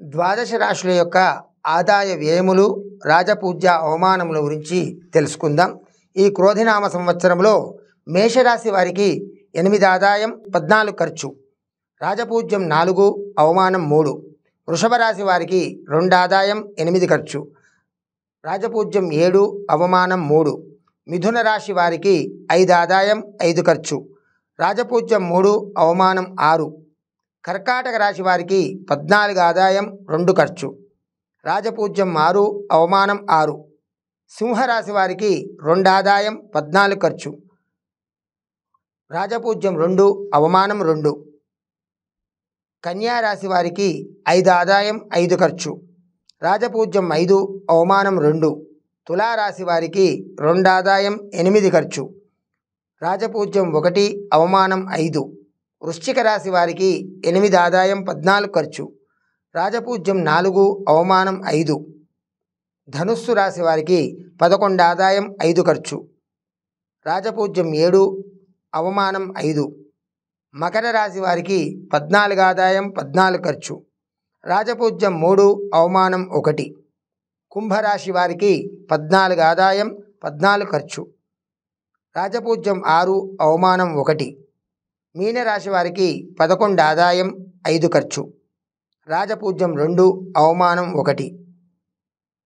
ద్వాదశ రాశుల యొక్క ఆదాయ వ్యయములు రాజపూజ్య అవమానముల గురించి తెలుసుకుందాం. ఈ క్రోధినామ సంవత్సరంలో మేషరాశి వారికి 8 ఆదాయం 14 ఖర్చు, రాజపూజ్యం 4, అవమానం 3. వృషభ రాశి వారికి 2 ఆదాయం 8 ఖర్చు, రాజపూజ్యం 7, అవమానం 3. మిథున రాశి వారికి 5 ఆదాయం 5 ఖర్చు, రాజపూజ్యం 3, అవమానం 6. కర్కాటక రాశి వారికి 14 ఆదాయం 2 ఖర్చు, రాజపూజ్యం 6, అవమానం 6. సింహరాశి వారికి 2 ఆదాయం 14 ఖర్చు, రాజపూజ్యం 2, అవమానం 2. కన్యా రాశి వారికి 5 ఆదాయం 5 ఖర్చు, రాజపూజ్యం 5, అవమానం 2. తులారాశి వారికి 2 ఆదాయం 8 ఖర్చు, రాజపూజ్యం 1, అవమానం 5. వృశ్చిక రాశి వారికి 8 ఆదాయం 14 ఖర్చు, రాజపూజ్యం 4, అవమానం 5. ధనుస్సు రాశి వారికి 11 ఆదాయం 5 ఖర్చు, రాజపూజ్యం 7, అవమానం 5. మకర రాశి వారికి 14 ఆదాయం 14 ఖర్చు, రాజపూజ్యం 3, అవమానం 1. కుంభరాశి వారికి 14 ఆదాయం 14 ఖర్చు, రాజపూజ్యం 6, అవమానం 1. మీనరాశి వారికి 11 ఆదాయం 5 ఖర్చు, రాజపూజ్యం 2, అవమానం 1.